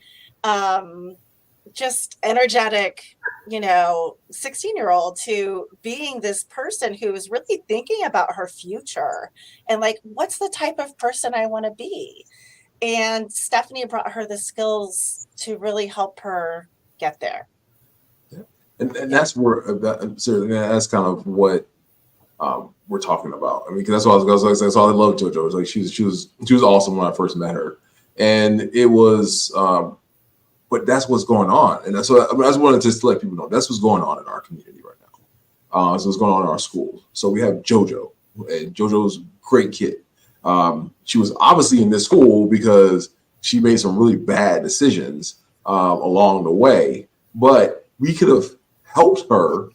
just energetic, 16-year-old to being this person who is really thinking about her future and like, what's the type of person I want to be? And Stephanie brought her the skills to really help her get there. Yeah. And that's where, that's kind of what we're talking about. I mean, because that's all I love JoJo. It was like she was awesome when I first met her, and it was. But that's what's going on. And so I just wanted to let people know that's what's going on in our community right now. So what's going on in our schools. So we have JoJo, and JoJo's a great kid. She was obviously in this school because she made some really bad decisions along the way, but we could have helped her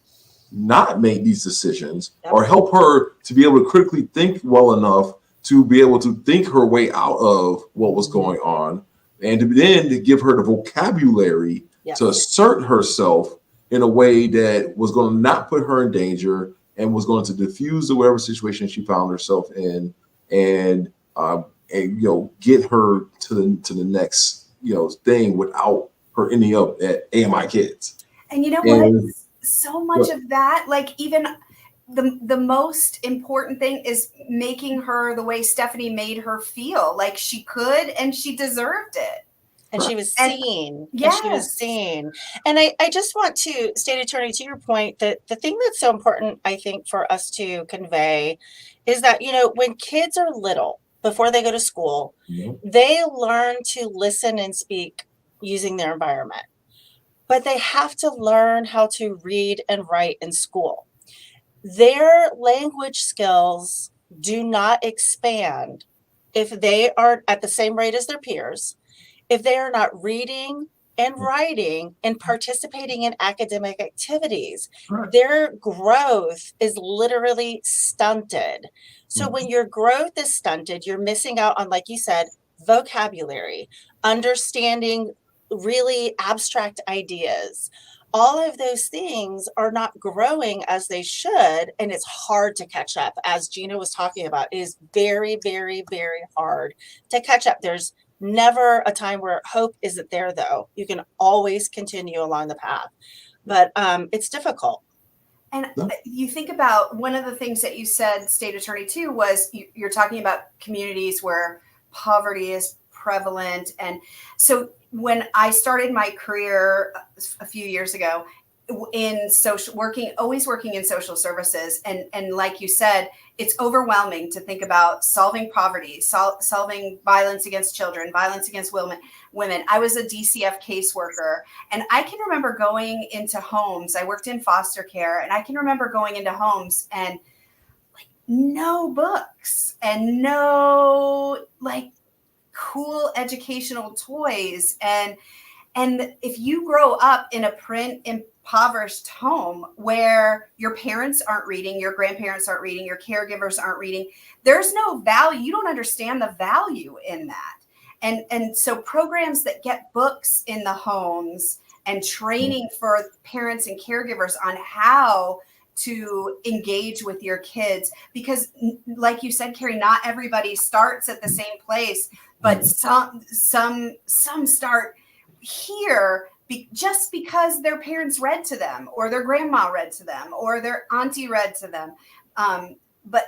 not make these decisions or help her to be able to critically think well enough to be able to think her way out of what was going on. And to give her the vocabulary to assert herself in a way that was going to not put her in danger and was going to diffuse the whatever situation she found herself in, and get her to the next thing without her ending up at AMI Kids. And you know what? So much of that, like even the most important thing is making her the way Stephanie made her feel like she could and she deserved it. And she was seen. Yes. And she was seen. And I just want to, State Attorney, to your point, that the thing that's so important, I think, for us to convey is that, when kids are little, before they go to school, they learn to listen and speak using their environment. But they have to learn how to read and write in school. Their language skills do not expand if they are at the same rate as their peers, if they are not reading and writing and participating in academic activities. Right. Their growth is literally stunted. So when your growth is stunted, you're missing out on, like you said, vocabulary, understanding really abstract ideas. All of those things are not growing as they should, and it's hard to catch up. As Gina was talking about, it is very, very, very hard to catch up. There's never a time where hope isn't there, though. You can always continue along the path, but it's difficult. And you think about one of the things that you said, State Attorney, too, was you're talking about communities where poverty is prevalent. And so when I started my career a few years ago, in always working in social services. And like you said, it's overwhelming to think about solving poverty, solving violence against children, violence against women. I was a DCF caseworker, and I can remember going into homes. I worked in foster care, and I can remember going into homes and like no books and no like cool educational toys. And if you grow up in a print impoverished home where your parents aren't reading, your grandparents aren't reading, your caregivers aren't reading, there's no value. You don't understand the value in that. And so programs that get books in the homes and training for parents and caregivers on how to engage with your kids, because like you said, Carrie, not everybody starts at the same place, but some start here just because their parents read to them, or their grandma read to them, or their auntie read to them. But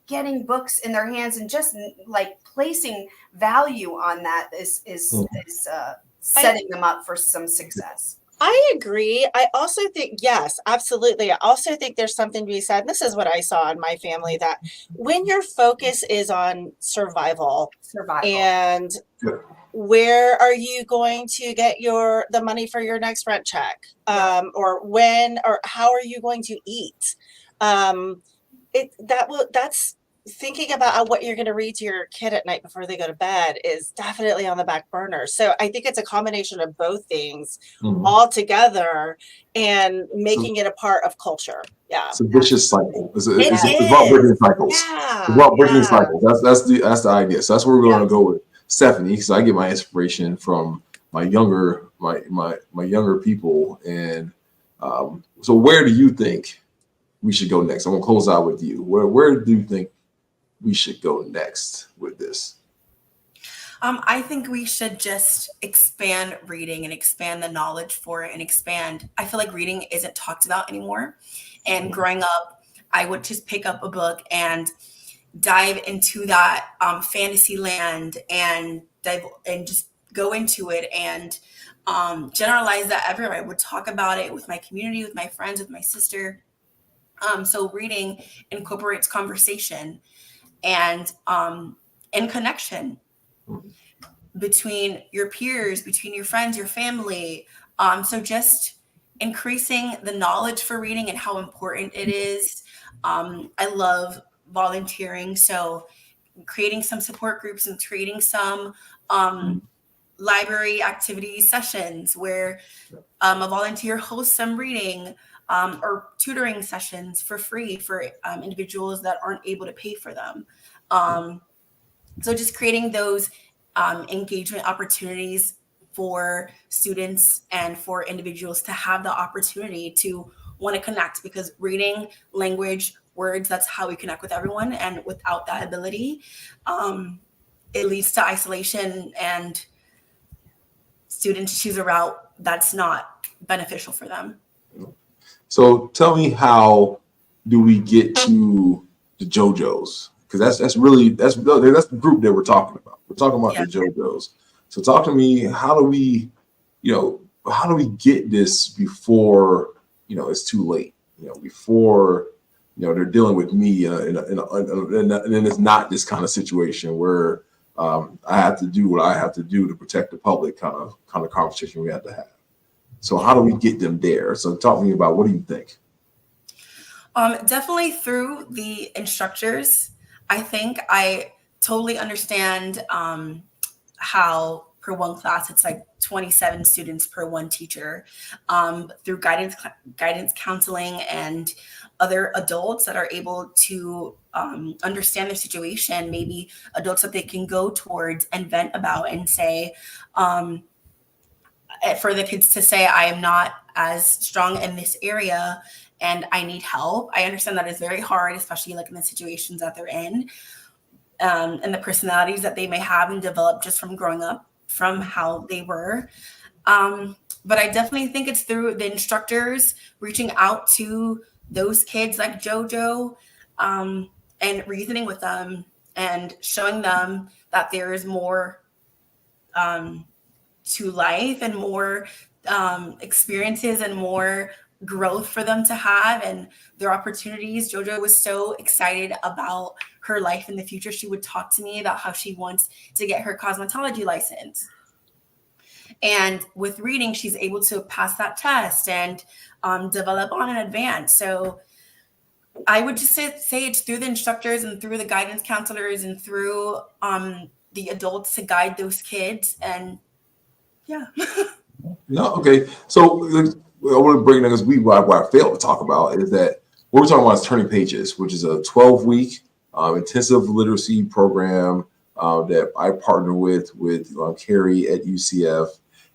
getting books in their hands and just like placing value on that is setting them up for some success. I agree. I also think, yes, absolutely. I also think there's something to be said. This is what I saw in my family, that when your focus is on survival. And where are you going to get the money for your next rent check? Or when, or how are you going to eat? That's thinking about what you're going to read to your kid at night before they go to bed is definitely on the back burner. So I think it's a combination of both things all together and making it a part of culture. Yeah. It's a vicious cycle. It's about breaking cycles. Yeah. It's about breaking cycles. That's the idea. So that's where we're going to go with Stephanie, because I get my inspiration from my younger people. And so where do you think we should go next? I'm going to close out with you. Where do you think we should go next with this? I think we should just expand reading and expand the knowledge for it and expand. I feel like reading isn't talked about anymore. And growing up, I would just pick up a book and dive into that fantasy land and just go into it and generalize that everywhere. I would talk about it with my community, with my friends, with my sister. So reading incorporates conversation and connection between your peers, between your friends, your family. So just increasing the knowledge for reading and how important it is. I love volunteering. So creating some support groups and creating some library activity sessions where a volunteer hosts some reading or tutoring sessions for free for individuals that aren't able to pay for them. So just creating those engagement opportunities for students and for individuals to have the opportunity to want to connect, because reading, language, words, that's how we connect with everyone. And without that ability, it leads to isolation and students choose a route that's not beneficial for them. So tell me, how do we get to the JoJo's? Because that's the group that we're talking about. We're talking about the JoJo's. So talk to me, how do we get this before it's too late? Before they're dealing with me and then it's not this kind of situation where I have to do what I have to do to protect the public kind of conversation we have to have. So how do we get them there? So talk to me about, what do you think? Definitely through the instructors. I think I totally understand how per one class it's like 27 students per one teacher. Through guidance counseling and other adults that are able to understand their situation, maybe adults that they can go towards and vent about and say, for the kids to say, I am not as strong in this area and I need help. I understand that is very hard, especially like in the situations that they're in, and the personalities that they may have and develop just from growing up, from how they were. But I definitely think it's through the instructors reaching out to those kids like JoJo, and reasoning with them and showing them that there is more to life and more experiences and more growth for them to have and their opportunities. JoJo was so excited about her life in the future. She would talk to me about how she wants to get her cosmetology license. And with reading, she's able to pass that test and develop on in advance. So I would just say it's through the instructors and through the guidance counselors and through the adults to guide those kids. And yeah. No, okay. So I want to bring that because what I failed to talk about is that what we're talking about is Turning Pages, which is a 12-week intensive literacy program that I partner with Carrie at UCF,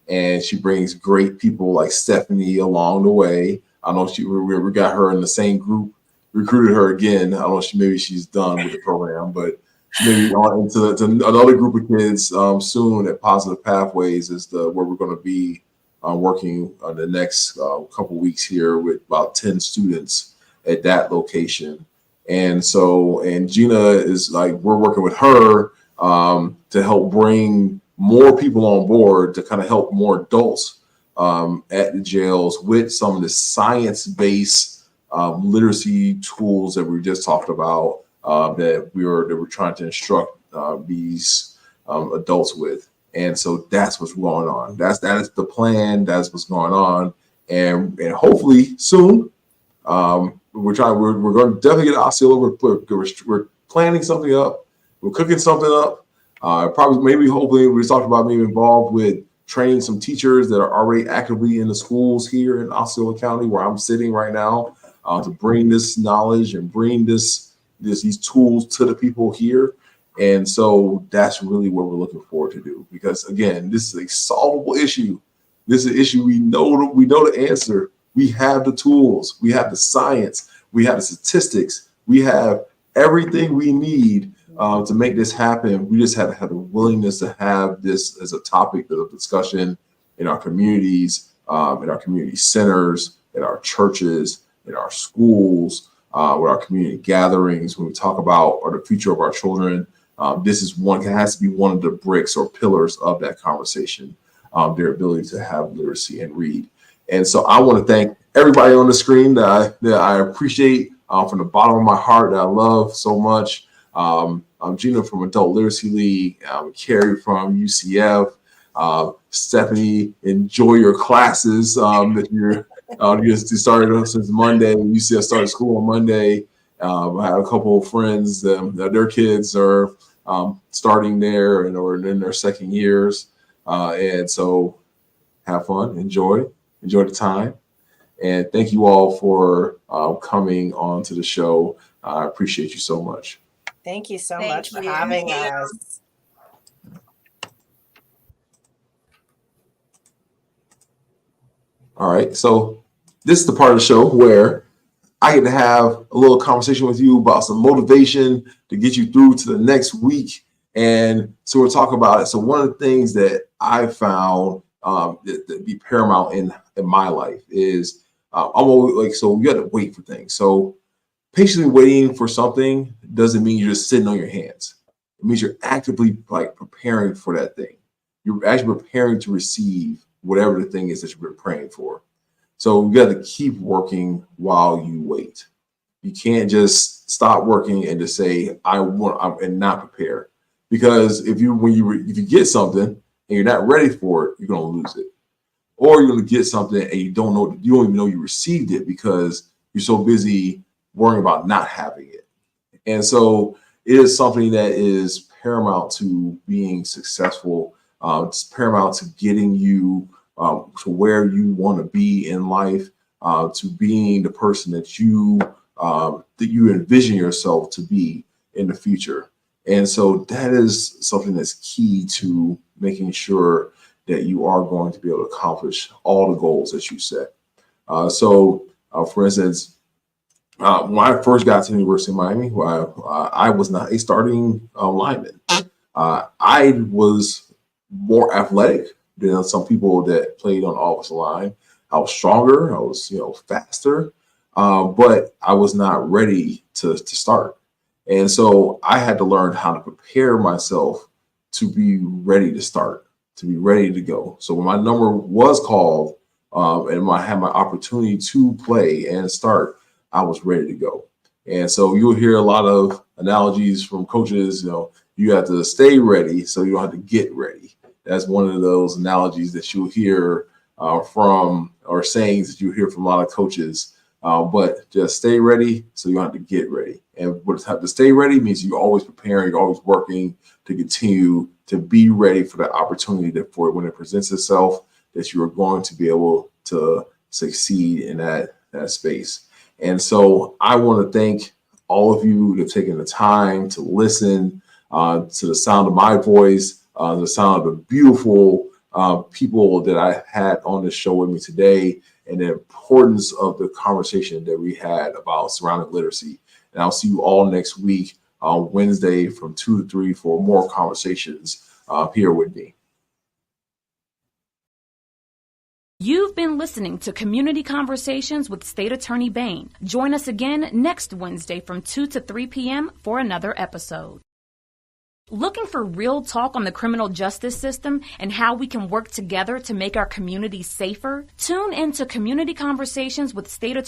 and she brings great people like Stephanie along the way. I know we got her in the same group, recruited her again. I don't know, maybe she's done with the program, but she may be on into another group of kids soon at Positive Pathways is where we're going to be working on the next couple weeks here with about 10 students at that location. And Gina is we're working with her to help bring more people on board to kind of help more adults at the jails with some of the science-based literacy tools that we just talked about that we're trying to instruct these adults with. And so that's what's going on. That is the plan. That's what's going on. And hopefully soon, we're going to definitely get Osceola. We're planning something up. We're cooking something up. Hopefully, we talked about maybe involved with training some teachers that are already actively in the schools here in Osceola County, where I'm sitting right now, to bring this knowledge and bring these tools to the people here. And so that's really what we're looking forward to do, because again, this is a solvable issue. This is an issue we know the answer. We have the tools, we have the science, we have the statistics, we have everything we need to make this happen. We just have to have the willingness to have this as a topic of discussion in our communities, in our community centers, in our churches, in our schools, with our community gatherings. When we talk about the future of our children, this has to be one of the bricks or pillars of that conversation, their ability to have literacy and read. And so I want to thank everybody on the screen that I appreciate from the bottom of my heart, that I love so much. I'm Gina from Adult Literacy League, Carrie from UCF, Stephanie, enjoy your classes that you started since Monday. UCF started school on Monday. I had a couple of friends that their kids are starting there or in their second years. And so have fun, enjoy the time. And thank you all for coming on to the show. I appreciate you so much. Thank you so much for having us. All right. So this is the part of the show where I get to have a little conversation with you about some motivation to get you through to the next week. And so we're talking about it. So one of the things that I found that be paramount in my life is I'm always so you got to wait for things. So patiently waiting for something doesn't mean you're just sitting on your hands. It means you're actively preparing for that thing. You're actually preparing to receive whatever the thing is that you've been praying for. So you got to keep working while you wait. You can't just stop working and just say and not prepare, because if you get something and you're not ready for it, you're going to lose it, or you're going to get something and you don't even know you received it because you're so busy worrying about not having it. And so it is something that is paramount to being successful. It's paramount to getting you to where you want to be in life, to being the person that you envision yourself to be in the future. And so that is something that's key to making sure that you are going to be able to accomplish all the goals that you set. For instance, when I first got to the University of Miami, I was not a starting lineman. I was more athletic than some people that played on the offensive line. I was stronger, I was faster, but I was not ready to start. And so I had to learn how to prepare myself to be ready to start. to be ready to go. So when my number was called and I had my opportunity to play and start, I was ready to go. And so you'll hear a lot of analogies from coaches, you have to stay ready so you don't have to get ready. That's one of those analogies that you'll hear from, or sayings that you hear from a lot of coaches. But just stay ready so you don't have to get ready. And what have to stay ready means you're always preparing, you're always working to continue to be ready for that opportunity that for when it presents itself, that you are going to be able to succeed in that space. And so I want to thank all of you that have taken the time to listen to the sound of my voice, the sound of the beautiful people that I had on the show with me today, and the importance of the conversation that we had about surrounding literacy. And I'll see you all next week on Wednesday from 2 to 3 for more conversations here with me. You've been listening to Community Conversations with State Attorney Bain. Join us again next Wednesday from 2 to 3 p.m. for another episode. Looking for real talk on the criminal justice system and how we can work together to make our communities safer? Tune into Community Conversations with State Attorney